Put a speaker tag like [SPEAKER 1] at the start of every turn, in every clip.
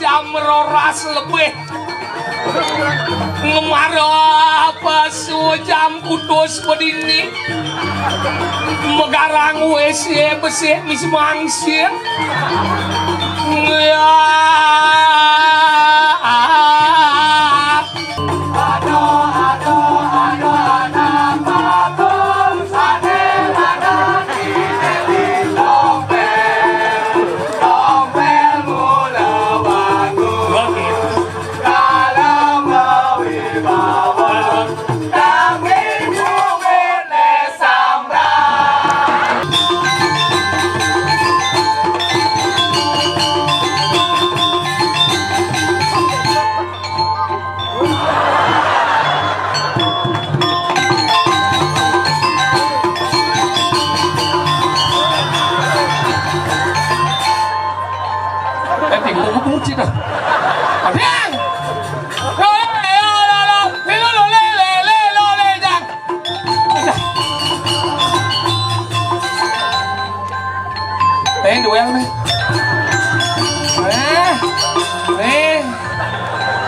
[SPEAKER 1] jam 12 lebih ngemarah pesu jam kudus bedini megarang WC bersih mis mangsin ya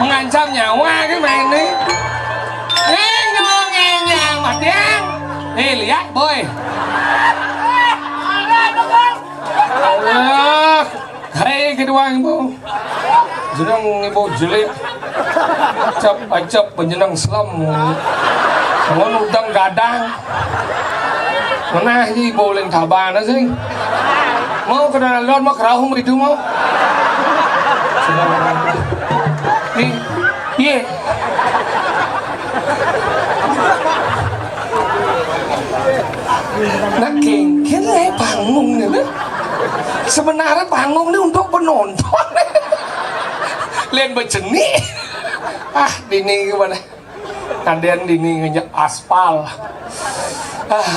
[SPEAKER 1] mengancam nyawa cái màn đi nghe nhàng mà tiếng lihat boy hai kedua ibu jenang ibu jelek acap penjenang selam ngon udang gadang mana ibu lên thả bà nó sih mau ke dalam lon mau kerahum itu mau nih iya nah kayaknya panggung nih sebenarnya panggung ini untuk penonton lihat beceni dini gimana kalian dini ngejak aspal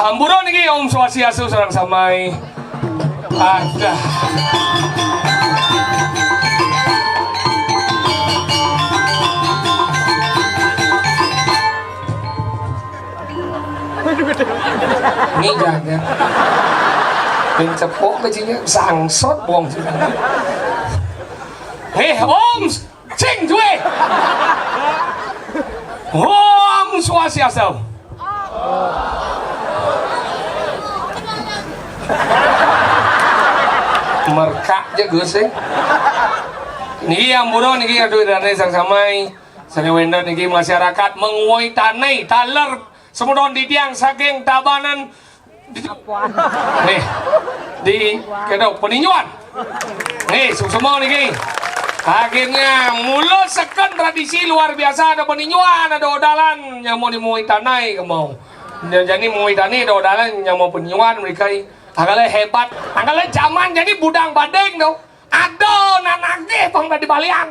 [SPEAKER 1] amburon nih om swastiastu sareng samai ada nghĩ rằng nha mình chập bộ cái chính sàng sót buông hey om chinh thuê om swastiastu merkak aja gue sih ini amburon ini aduh dari sang-samai sariwenda ini masyarakat menguai tanai taler semudon di tiang saking tabanan nih di kedok peninjuan nih semua nih akhirnya mulut seken tradisi luar biasa ada peninjuan ada odalan yang mau dimuai tanai mau jadi muai tanai ada odalan yang mau peninjuan mereka agaknya hebat agaknya zaman jadi budang badeng dong ado nanake pernah di balian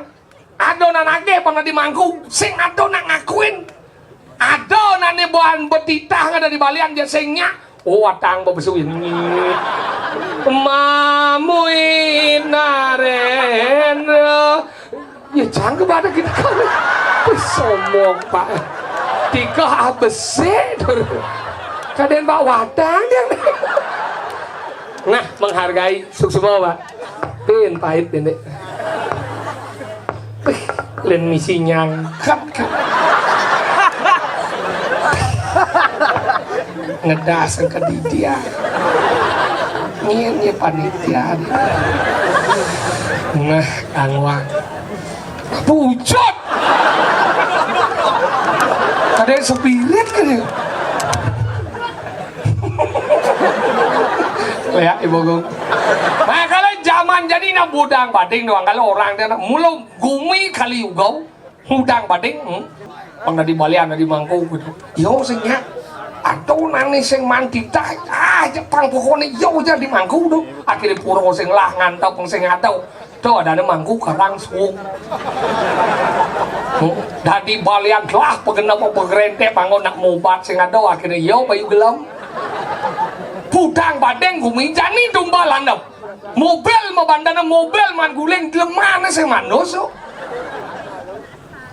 [SPEAKER 1] ado nanake pernah di mangku sing ado nak ngakuin ado nane bahan betitah ada di balian dia singnya watang bebesuin mamuin naren ya jangan kepada kita kan sombong pak tiga besar kadang pak watang dia nah menghargai semua pak pin pahit ini len misi nyangkat ngedas ke dia ini panitia nah angwang pucot ada spirit kan ya lihat ibu gue nah kalau zaman jadi nak budang bading doang kalau orang dia mulu gumi kali ugau budang bading pernah di balian di mangku gitu yo singnya atau nani sing mandi tak Jepang pokoknya yo jadi mangku tuh akhirnya puro sing lah ngantau sing ngatau tuh ada mangku karangsung dari balian lah pengenap pengerente pangon nak mobat sing ada akhirnya yo bayu gelam pudang badeng gumi jani domba landap mobil mabandana mobil man guling lemana sing manus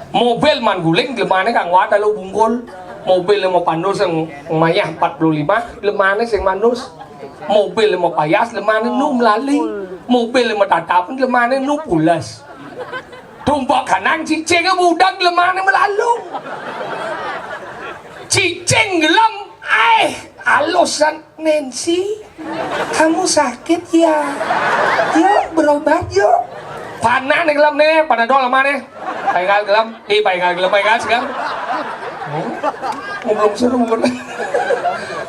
[SPEAKER 1] mobil man guling lemana kang wata lo bunggol mobil mau pandus yang mayah 45 lemana sing manus mobil mau payas lemana nu melali mobil mau tatap lemana nu pulas tumpah kanan cicing budak lemana melalu cicing gelam alosan Nancy kamu sakit ya yuk berobat yuk panah nih gelam nih panadol lemana paingal gelam paingal gelam paingal sekarang belum suruh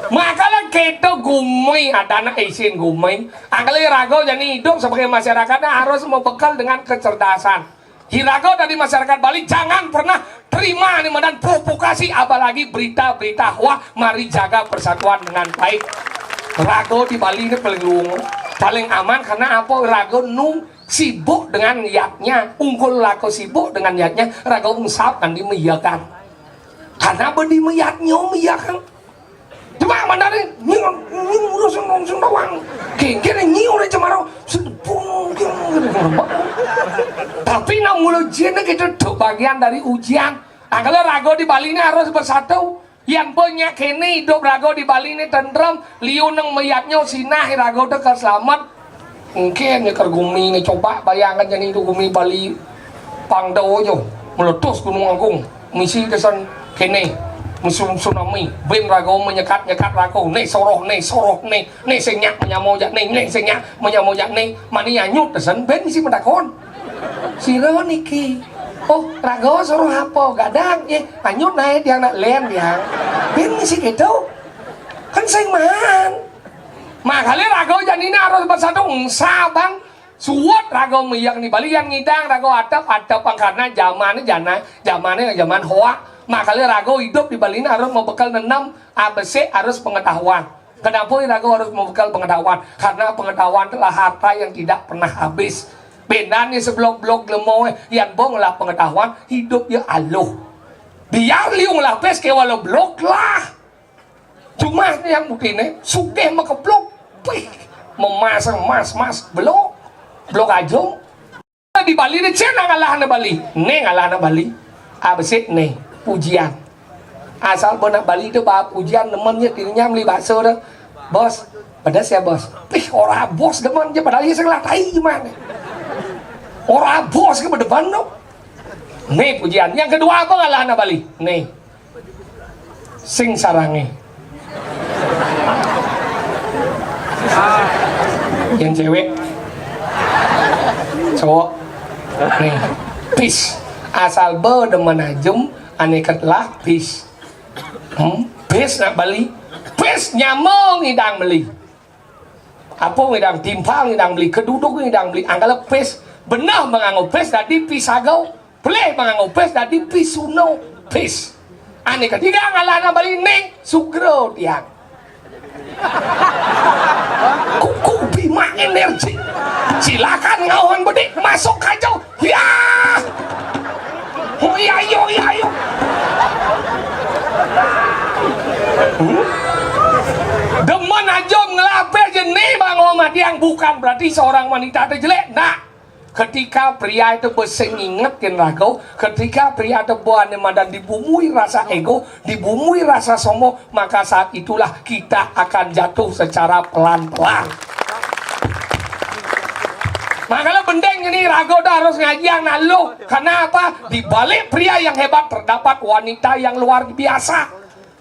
[SPEAKER 1] makalah kita gumai ada anak isin gumai angkali rago jadi hidup sebagai masyarakatnya harus membekal dengan kecerdasan hirago dari masyarakat Bali jangan pernah terima nih dan provokasi apalagi berita-berita wah mari jaga persatuan dengan baik rago di Bali ini paling aman karena apa rago sibuk dengan niatnya unggul laku sibuk dengan niatnya rago usap kan dimeyakan karena bedi meyatnya meyakan cuma mana nih urus langsung doang kengkene nyiu nih cemaro tapi namun ujiannya gitu tuh bagian dari ujian kalau rago di Bali ini harus bersatu yang banyak kene hidup rago di Bali ini tentrem liu neng meyatnya sinah rago tuh selamat mungkin ya kergumi ini coba bayangkan jadi itu gumi Bali pangdaw yo meletus Gunung Agung misi kesan kene musim tsunami ben rago menyekat rago nih soroh nih senyak menyamojak nih senyak menyamojak nih mani anyut desen ben misi mendakon siro niki oh rago soroh apa gadang ya anyut naik dia nak len dia ben misi gitu kan sing man makanya rago janina harus bersatu bang suwat rago miyak nih Bali yang ngidang rago atap karena zamannya zaman hoa makanya rago hidup di Bali ini harus membekal 6 ABC harus pengetahuan. Kenapa rago harus membekal pengetahuan? Karena pengetahuan adalah harta yang tidak pernah habis. Bedanya sebelum blok lemau yang bong lah pengetahuan hidup ya aluh. Biar liung lah pes ke walau blok lah. Cuma yang begini sudah makeblok, memasang mas blok aja. Di Bali ini cina ngalah na Bali, ngalah na Bali. ABC pujian asal benak Bali itu bab pujian temennya dirinya beli bakso dah bos pedas ya bos orang bos temennya padahal dia sekelah tai gimana orang bos ke depan dong nih pujian yang kedua apa ngalah anak Bali nih sing sarange yang cewek cowok nih peace asal berdemen ajem anekat lah pis pis nak Bali pis nyamong ngidang beli apa ngidang timpal ngidang beli keduduk ngidang beli anggap pis benar menganggo pis tadi pisagau boleh menganggo pis tadi pisuno pis ane ketiga ngalana Bali neng sugro tiang kuku bima energi silakan ngawon budi masuk kacau ya oh iya ayo demen aja ngelapir jenih bang Omat yang bukan berarti seorang wanita itu jelek nah ketika pria itu beseng ingetin rago ketika pria itu buahnya dan dibumui rasa ego dibumui rasa sombong maka saat itulah kita akan jatuh secara pelan-pelan. Makanya bendeng ini rago harus ngaji yang nalu. Karena apa? Di balik pria yang hebat terdapat wanita yang luar biasa.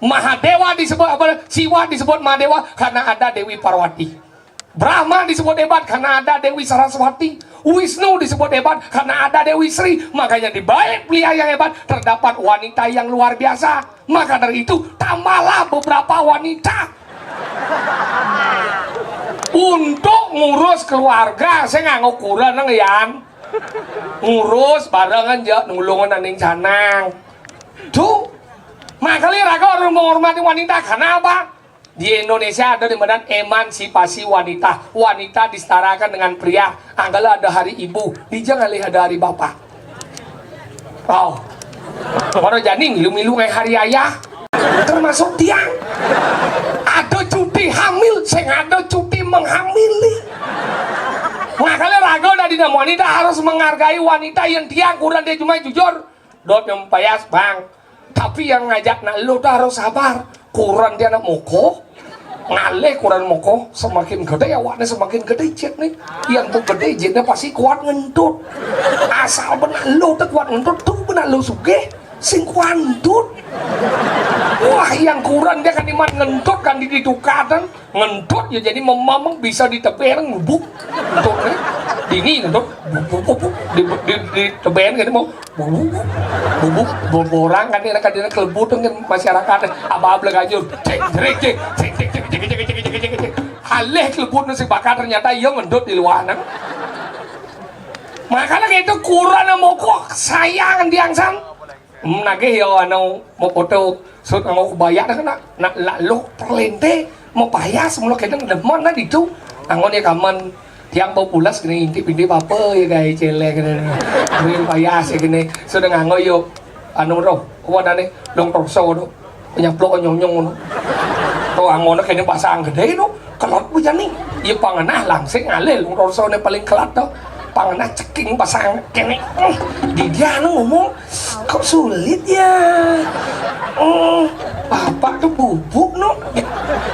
[SPEAKER 1] Mahadewa disebut apa? Siwa disebut Mahadewa karena ada Dewi Parwati. Brahma disebut hebat karena ada Dewi Saraswati. Wisnu disebut hebat karena ada Dewi Sri. Makanya di balik pria yang hebat terdapat wanita yang luar biasa. Maka dari itu tambahlah beberapa wanita untuk ngurus keluarga. Saya nggak ngukuran nang yan ngurus barengan aja nulungan ning canang tuh makanya raga harus menghormati wanita karena apa Di Indonesia ada di Medan emansipasi wanita. Wanita disetarakan dengan pria. Anggaplah ada hari ibu, jangan lihat ada hari bapak. Wow. Baru jadi milu-milu kayak hari ayah. Termasuk tiang. Ada cuti hamil, saya ada cuti menghamili. Makanya ragu dari wanita harus menghargai wanita yang tiang. Kurang dia cuma jujur. Dot yang payas bang. Tapi yang ngajak nak lu harus sabar. Kurang dia nak moko, ngaleh kurang moko, semakin gede awaknya semakin gede jet nih. Yang tuh gede jetnya pasti kuat ngentut. Asal benar lu tuh kuat ngentut tuh benar lu suge, sing kuat ngentut. Wah yang kurang dia kan iman ngentut kan didukatan ngentut ya jadi memang bisa ditepen ngubuk ngentut nih. Dingin ngentut, di teben kan mau bubuk orang kan ini kadang kelebut dengan masyarakat apa-apa lagi cek haleh kelebut nasi bakar ternyata iya ngedot di luar nang makanya itu kurang mau kok sayang diangsan nage yo anu mau foto sud mau bayar kan nak lalu perlente mau payah semua kadang demon nah itu angon ya kaman tiang populas gini intip-intip apa ya guys celek gini ini payas ya gini sudah nganggo yuk anu roh wadah nih dong torso tuh nyaplok nyong-nyong tuh angon kayaknya pasang gede itu kelot punya nih iya panganah langsing ngalih dong torso nih paling kelat tuh panganah ceking pasang kene di dia ngomong kok sulit ya bapak tuh bubuk no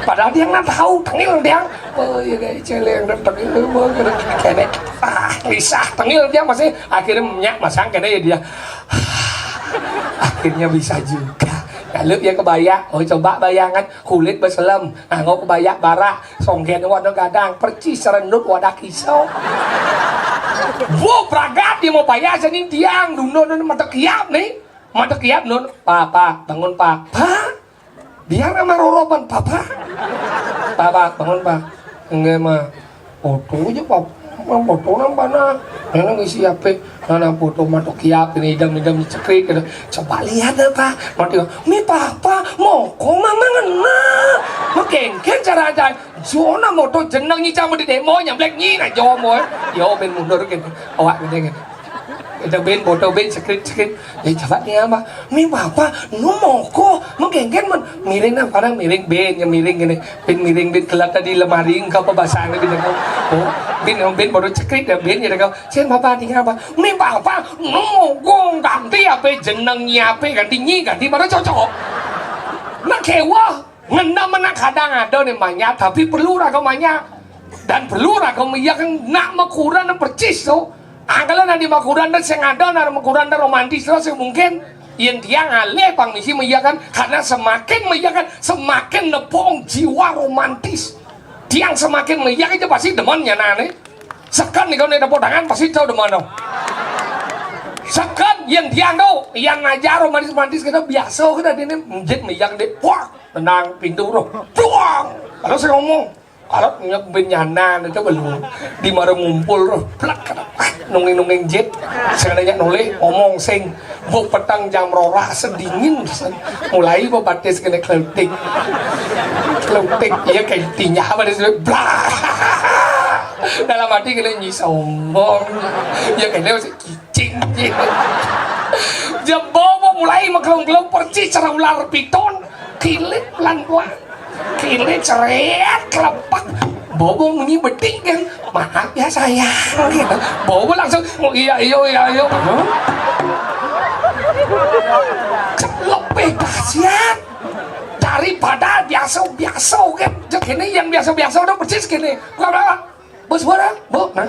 [SPEAKER 1] padahal dia nggak tahu tengil dia oh ya guys celeng dan tengil kene lisah tengil dia masih akhirnya minyak masang kene ya dia akhirnya bisa juga lalu dia kebaya oh coba bayangan kulit berselam ngau kebaya bara songken wadah gadang percis serendut wadah kisau wow pragat dia mau payah jadi tiang duno mata kiap nih mata kiap nun papa bangun papa biar sama roroban papa bangun pak enggak mah foto aja pak foto nampana nana ngisi apa nana foto mata kiap ini idam cekrik gitu coba lihat deh pak nanti mi papa mau kok mama ngena makin cara aja zona moto jeneng nyi camu di demo nyamlek nyi nah jomo yo ben mundur gitu awak gede gitu itu ben foto ben cekrik ya coba nih apa mi papa nu mau kok makin man miring nah kadang miring ben yang miring gini ben miring ben kelak tadi lemari engkau pebasaan gitu kan oh ben foto cekrik ya ben gitu kan sen papa tinggal apa mi papa nu mau kok ganti apa jenengnya apa ganti baru cocok nak kewa ngena mana kadang ada nih banyak tapi perlu ragamanya dan perlu ragamnya kan nak makuran dan percis tuh anggalan nanti makuran dan sengada dan makuran dan romantis lah mungkin yang dia ngalih pang misi meyakan karena semakin meyakan semakin nepong jiwa romantis tiang semakin meyakan aja pasti demonnya nane sekan nih kalau nih dapur tangan pasti tahu demon dong sekan yang tiang tuh yang ngajar romantis kita biasa kita ini menjadi meyakan deh wah tenang pintu roh puang kalau saya ngomong kalau punya benyanan itu belum di mana ngumpul roh plak nunging jet sebenarnya noleh ngomong sing bu petang jam rora sedingin mulai babatis kena keleutik ya kayak tinya apa disebut blah dalam hati kena nyi sombong ya kena masih kicing jebobo mulai makelung-kelung percis cara ular piton kilit pelan-pelan kilit ceret kelepak bobo bunyi betik kan maaf ya sayang gitu bobo langsung oh, iya lebih dahsyat daripada biasa kan jadi yang biasa udah persis gini berapa bos barang bu nah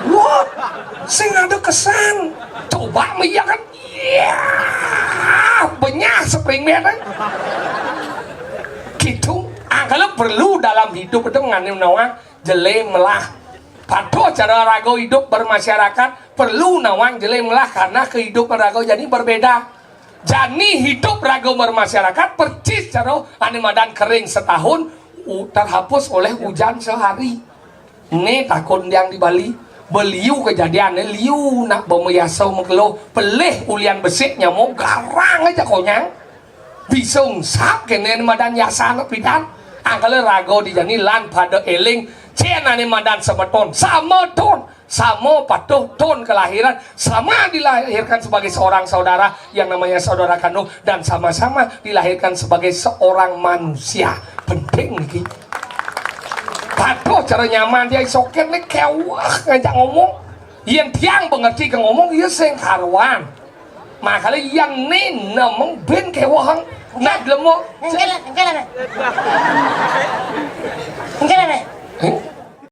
[SPEAKER 1] wah sing ada kesan coba ya kan iya banyak spring man gitu kalau perlu dalam hidup itu mengenai nawang jele melah pada cara rago hidup bermasyarakat perlu nawang jele melah karena kehidupan rago jadi berbeda jadi hidup rago bermasyarakat percis cara animadan kering setahun terhapus oleh hujan sehari ini takut yang di Bali beliau kejadiannya liu nak bemeyasau mengkeluh pelih ulian besiknya mau garang aja konyang bisa ungsap kenen madan yasan pidan angkala rago dijani lan pada eling cenane mandan semeton sama patuh ton kelahiran sama dilahirkan sebagai seorang saudara yang namanya saudara kandung dan sama-sama dilahirkan sebagai seorang manusia penting nih patuh cara nyaman dia soket nih kewah ngajak ngomong yang tiang pengerti ke ngomong dia sing karuan makanya yang nih namang ben kewah nak lemok
[SPEAKER 2] enggak lah